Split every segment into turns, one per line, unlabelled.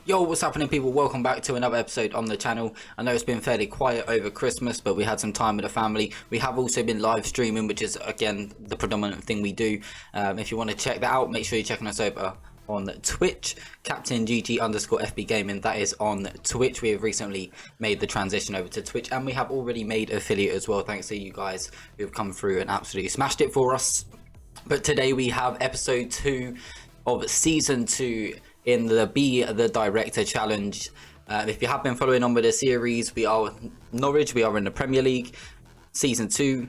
Yo, what's happening, people? Welcome back to another episode on the channel. I know it's been fairly quiet over Christmas, but we had some time with the family. We have also been live streaming, which is again the predominant thing we do. If you want to check that out, make sure you're checking us over on Twitch, Captain GT_FB Gaming. That is on Twitch. We have recently made the transition over to Twitch, and we have already made affiliate as well, thanks to you guys who've come through and absolutely smashed it for us. But today we have episode 2 of season 2 in the Be the Director challenge. If you have been following on with the series, we are Norwich, we are in the Premier League. Season 2,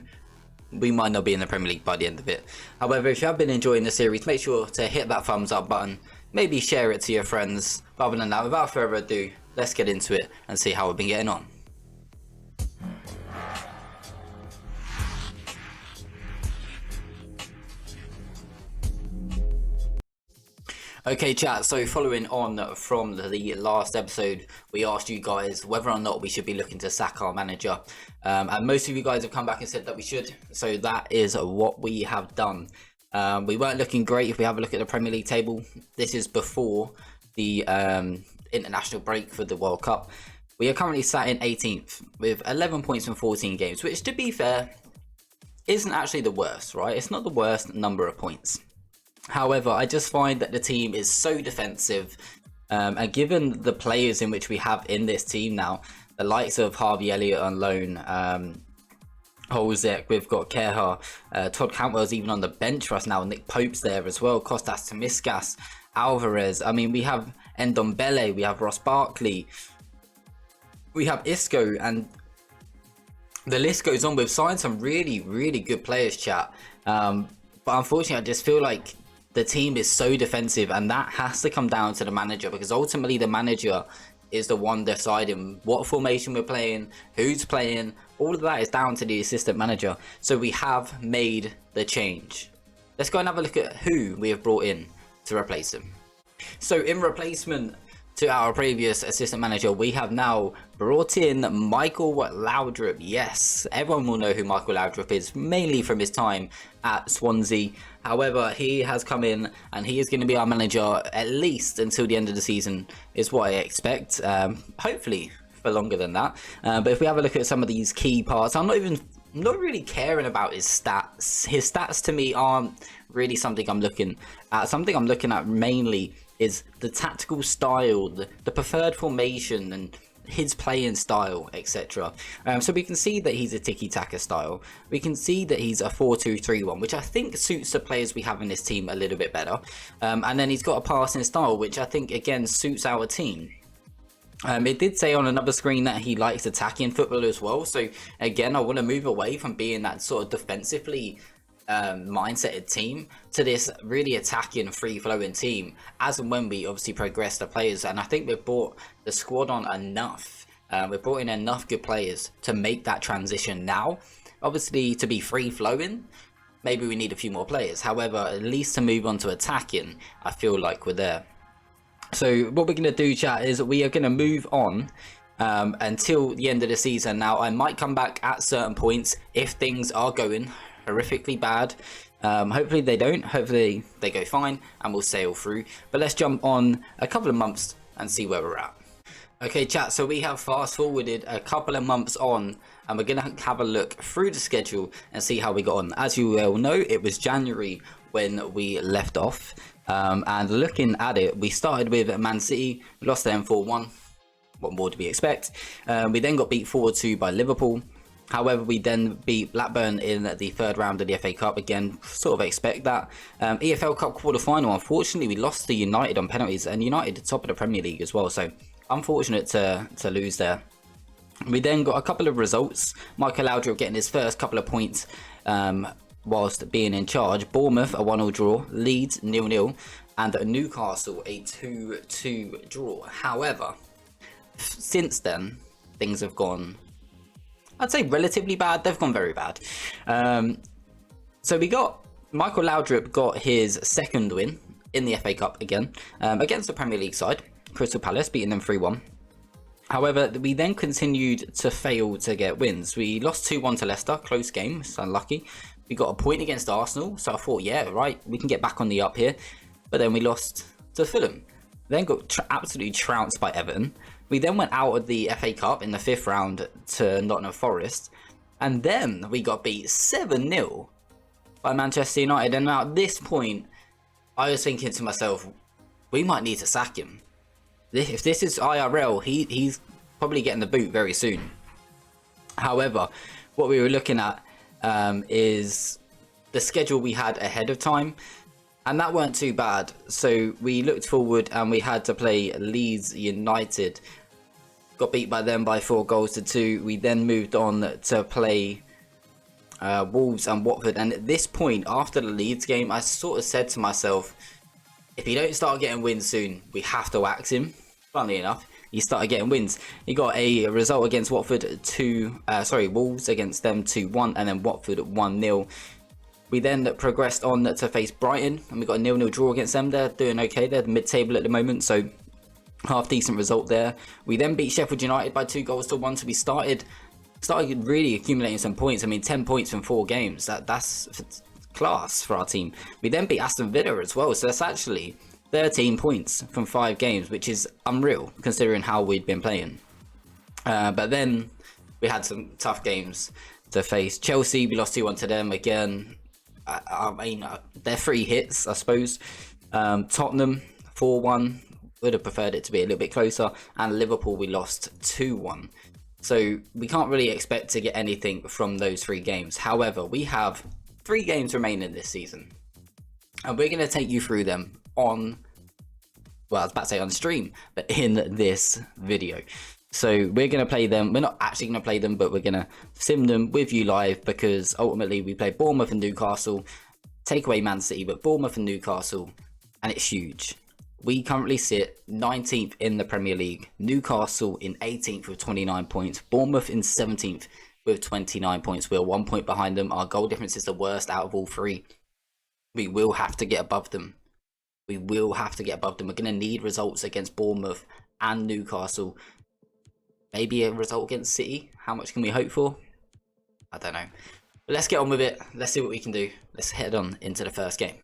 we might not be in the Premier League by the end of it. However, if you have been enjoying the series, make sure to hit that thumbs up button, maybe share it to your friends. Other than that, without further ado, let's get into it and see how we've been getting on. Okay chat, so following on from the last episode, we asked you guys whether or not we should be looking to sack our manager, and most of you guys have come back and said that we should, so that is what we have done. We weren't looking great. If we have a look at the Premier League table, this is before the international break for the World Cup. We are currently sat in 18th with 11 points from 14 games, which, to be fair, isn't actually the worst, right? It's not the worst number of points. However, I just find that the team is so defensive, and given the players in which we have in this team now, the likes of Harvey Elliott on loan, Holzek, we've got Keha, Todd Cantwell's even on the bench for us now, Nick Pope's there as well, Kostas Tomiskas, Alvarez, I mean, we have Ndombele, we have Ross Barkley, we have Isco, and the list goes on. We've signed some really good players, chat, but unfortunately I just feel like the team is so defensive, and that has to come down to the manager, because ultimately the manager is the one deciding what formation we're playing, who's playing. All of that is down to the assistant manager. So we have made the change. Let's go and have a look at who we have brought in to replace him. So in replacement to our previous assistant manager, we have now brought in Michael Laudrup. Yes, everyone will know who Michael Laudrup is, mainly from his time at Swansea. However, he has come in and he is going to be our manager at least until the end of the season, is what I expect. Hopefully for longer than that. But if we have a look at some of these key parts, I'm not really caring about his stats. His stats to me aren't really something I'm looking at. Something I'm looking at mainly is the tactical style, the preferred formation, and his playing style, etc. So we can see that he's a tiki-taka style. We can see that he's a 4-2-3-1, which I think suits the players we have in this team a little bit better. And then he's got a passing style, which I think again suits our team. It did say on another screen that he likes attacking football as well. So again, I want to move away from being that sort of defensively mindseted team to this really attacking, free-flowing team as and when we obviously progress the players. And I think we've brought the squad on enough. We've brought in enough good players to make that transition now. Obviously, to be free-flowing, maybe we need a few more players. However, at least to move on to attacking, I feel like we're there. So what we're going to do, chat, is we are going to move on until the end of the season. Now, I might come back at certain points if things are going horrifically bad. Hopefully they don't. Hopefully they go fine and we'll sail through. But let's jump on a couple of months and see where we're at. Okay, chat, so we have fast forwarded a couple of months on, and we're going to have a look through the schedule and see how we got on. As you all know, it was January when we left off. And looking at it, we started with Man City, lost them 4-1. What more do we expect? We then got beat 4-2 by Liverpool. However, we then beat Blackburn in the third round of the FA Cup. Again, sort of expect that. EFL Cup quarter-final, unfortunately, we lost to United on penalties, and United top of the Premier League as well. So, unfortunate to lose there. We then got a couple of results. Michael Laudrup getting his first couple of points whilst being in charge. Bournemouth, a 1-1 draw. Leeds, 0-0. And Newcastle, a 2-2 draw. However, since then, things have gone, I'd say, relatively bad. They've gone very bad. So we got Michael Laudrup got his second win in the FA Cup again, against the Premier League side, Crystal Palace, beating them 3-1. However, we then continued to fail to get wins. We lost 2-1 to Leicester, close game, it's unlucky. We got a point against Arsenal, so I thought, yeah, right, we can get back on the up here. But then we lost to Fulham. then got absolutely trounced by Everton. We then went out of the FA Cup in the 5th round to Nottingham Forest, and then we got beat 7-0 by Manchester United. And now at this point, I was thinking to myself, we might need to sack him. If this is IRL, he's probably getting the boot very soon. However, what we were looking at is the schedule we had ahead of time, and that weren't too bad. So we looked forward and we had to play Leeds United. Got beat by them by 4-2. We then moved on to play Wolves and Watford. And at this point, after the Leeds game, I sort of said to myself, if he don't start getting wins soon, we have to axe him. Funnily enough, he started getting wins. He got a result against Watford, Wolves against them 2-1, and then Watford 1-0. We then progressed on to face Brighton, and we got a 0-0 draw against them. They're doing okay. They're mid-table at the moment, so half decent result there. We then beat Sheffield United by 2-1, so we started really accumulating some points. I mean, 10 points from 4 games. That's class for our team. We then beat Aston Villa as well, so that's actually 13 points from 5 games, which is unreal considering how we'd been playing. But then we had some tough games to face. Chelsea, we lost 2-1 to them again. I mean, they're 3 hits, I suppose. Tottenham 4-1. Would have preferred it to be a little bit closer. And Liverpool, we lost 2-1. So we can't really expect to get anything from those 3 games. However, we have 3 games remaining this season, and we're going to take you through them on, well, I was about to say on stream, but in this video. So we're going to play them. We're not actually going to play them, but we're going to sim them with you live, because ultimately we play Bournemouth and Newcastle, take away Man City, but Bournemouth and Newcastle, and it's huge. We currently sit 19th in the Premier League, Newcastle in 18th with 29 points, Bournemouth in 17th with 29 points. We're 1 point behind them. Our goal difference is the worst out of all 3. We will have to get above them. We're going to need results against Bournemouth and Newcastle. Maybe a result against City. How much can we hope for? I don't know. But let's get on with it. Let's see what we can do. Let's head on into the first game.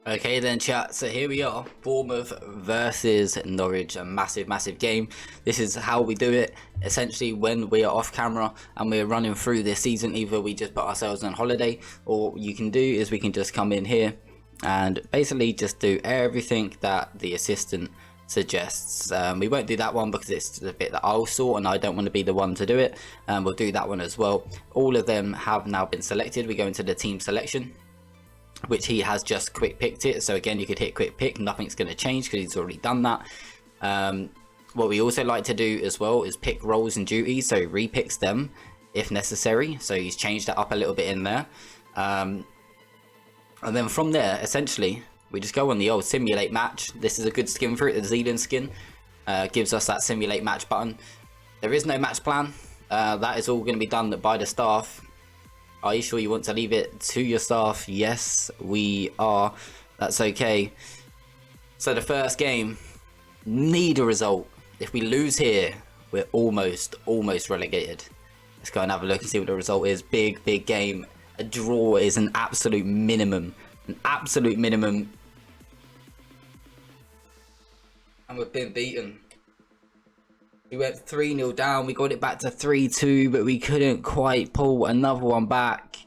Okay then, chat, so here we are, Bournemouth versus Norwich, a massive game. This is how we do it, essentially, when we are off camera and we're running through this season. Either we just put ourselves on holiday, or what you can do is we can just come in here and basically just do everything that the assistant suggests. We won't do that one because it's the bit that I'll sort and I don't want to be the one to do it. We'll do that one as well. All of them have now been selected. We go into the team selection, which he has just quick picked it. So again, you could hit quick pick, nothing's going to change because he's already done that. What we also like to do as well is pick roles and duties, so he repicks them if necessary. So he's changed that up a little bit in there. And then from there, essentially, we just go on the old simulate match. This is a good skin for it, the Zealand skin. Gives us that simulate match button. There is no match plan. That is all going to be done by the staff. Are you sure you want to leave it to your staff? Yes, we are. That's okay. So the first game, need a result. If we lose here, we're almost relegated. Let's go and have a look and see what the result is. Big game. A draw is an absolute minimum. An absolute minimum. And we've been beaten. We went 3-0 down, we got it back to 3-2, but we couldn't quite pull another one back.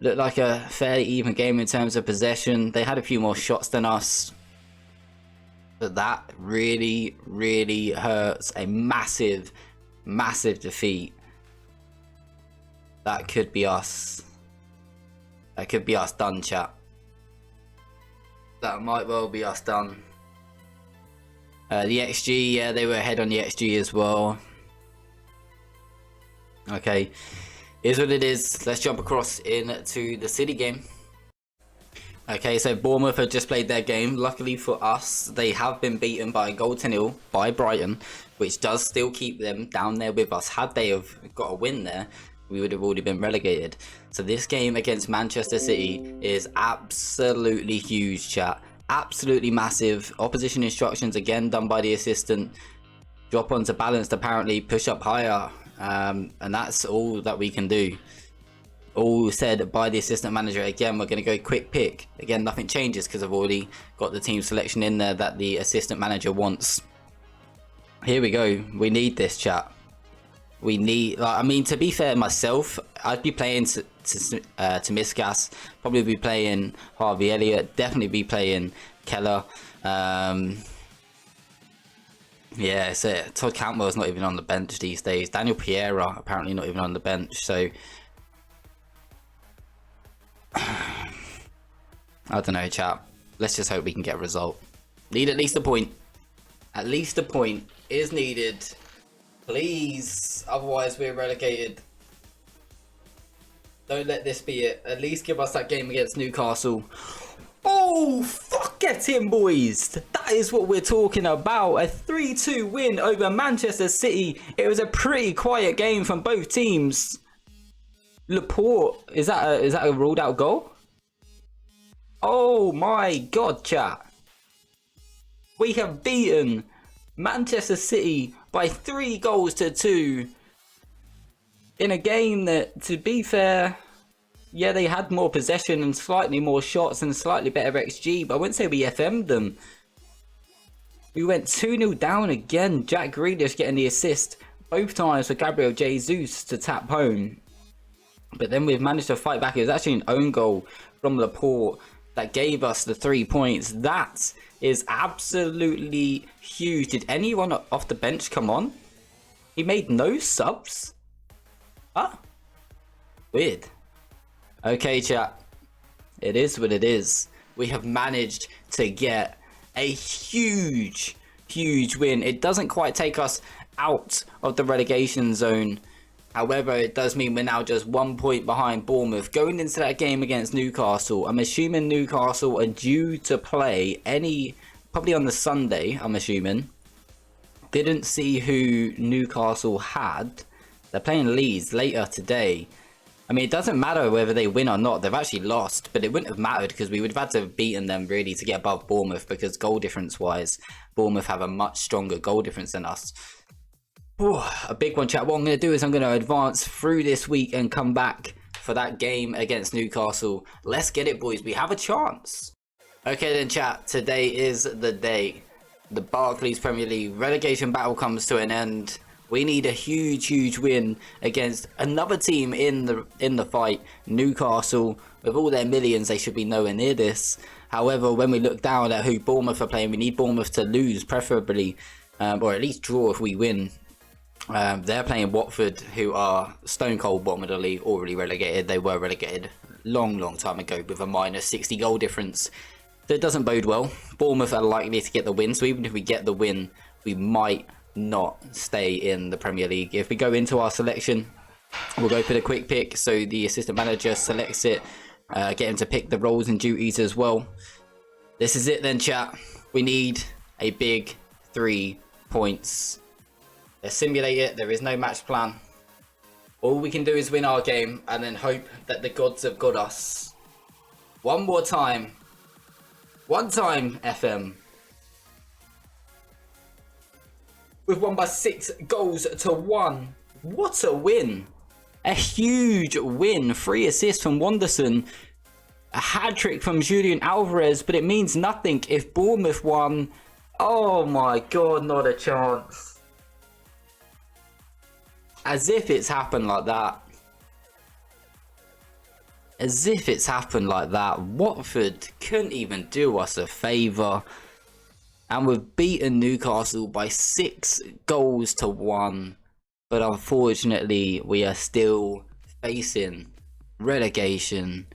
Looked like a fairly even game in terms of possession. They had a few more shots than us. But that really hurts. A massive defeat. That could be us. That could be us done, chat. That might well be us done. The XG, yeah, they were ahead on the XG as well. Okay, here's what it is. Let's jump across into the City game. Okay, so Bournemouth have just played their game. Luckily for us, they have been beaten by a 0 by Brighton, which does still keep them down there with us. Had they have got a win there, we would have already been relegated. So this game against Manchester City is absolutely huge, chat. Absolutely massive. Opposition instructions again done by the assistant. Drop onto balanced, apparently push up higher, and that's all that we can do. all said by the assistant manager. Again, we're going to go quick pick. Again, nothing changes because I've already got the team selection in there that the assistant manager wants. Here we go. We need this, chat. We need, like, I mean, to be fair, myself, I'd be playing to Miskas, probably be playing Harvey Elliott, definitely be playing Keller. Yeah, so Todd Cantwell's not even on the bench these days. Daniel Piera apparently not even on the bench. So I don't know, chat. Let's just hope we can get a result. Need at least a point. At least a point is needed. Please. Otherwise we're relegated. Don't let this be it. At least give us that game against Newcastle. Oh, fuck, get him, boys. That is what we're talking about. A 3-2 win over Manchester City. It was a pretty quiet game from both teams. Laporte, is that a ruled out goal? Oh my god, chat. We have beaten Manchester City by 3-2 in a game that, to be fair, yeah, they had more possession and slightly more shots and slightly better XG, but I wouldn't say we FM'd them. We went 2-0 down again. Jack Grealish getting the assist both times for Gabriel Jesus to tap home. But then we've managed to fight back. It was actually an own goal from Laporte that gave us the 3 points. That is absolutely huge. Did anyone off the bench come on? He made no subs? Huh? Weird. Okay, chat. It is what it is. We have managed to get a huge win. It doesn't quite take us out of the relegation zone. However, it does mean we're now just 1 point behind Bournemouth. Going into that game against Newcastle, I'm assuming Newcastle are due to play probably on the Sunday, I'm assuming. Didn't see who Newcastle had. They're playing Leeds later today. I mean, it doesn't matter whether they win or not. They've actually lost, but it wouldn't have mattered because we would have had to have beaten them really to get above Bournemouth, because goal difference wise, Bournemouth have a much stronger goal difference than us. Ooh, a big one, chat. What I'm going to do is I'm going to advance through this week and come back for that game against Newcastle. Let's get it, boys. We have a chance. Okay then, chat. Today is the day. The Barclays Premier League relegation battle comes to an end. We need a huge win against another team in the fight, Newcastle. With all their millions, they should be nowhere near this. However, when we look down at who Bournemouth are playing, we need Bournemouth to lose, preferably, or at least draw if we win. They're playing Watford, who are stone cold bottom of the league, already relegated. They were relegated long time ago with a minus 60 goal difference. So it doesn't bode well. Bournemouth are likely to get the win, so even if we get the win, we might not stay in the Premier League. If we go into our selection, we'll go for the quick pick, so the assistant manager selects it, get him to pick the roles and duties as well. This is it then, chat. We need a big 3 points. Let's simulate it. There is no match plan. All we can do is win our game and then hope that the gods have got us. One more time. One time, FM. We've won by 6-1. What a win. A huge win. 3 assists from Wanderson. A hat-trick from Julian Alvarez, but it means nothing if Bournemouth won. Oh my god, not a chance. As if it's happened like that. As if it's happened like that. Watford couldn't even do us a favour. And we've beaten Newcastle by 6-1. But unfortunately, we are still facing relegation.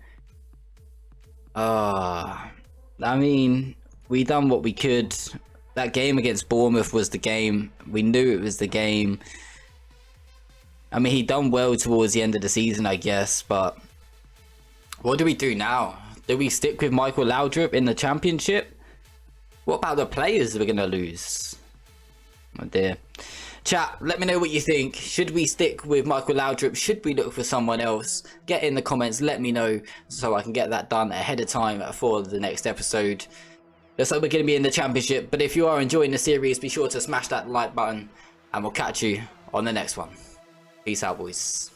I mean, we done what we could. That game against Bournemouth was the game. We knew it was the game. I mean, he done well towards the end of the season, I guess. But what do we do now? Do we stick with Michael Laudrup in the Championship? What about the players we're going to lose? Oh dear. Chat, let me know what you think. Should we stick with Michael Laudrup? Should we look for someone else? Get in the comments, let me know, so I can get that done ahead of time for the next episode. Looks like we're going to be in the Championship, but if you are enjoying the series, be sure to smash that like button, and we'll catch you on the next one. Peace out, boys.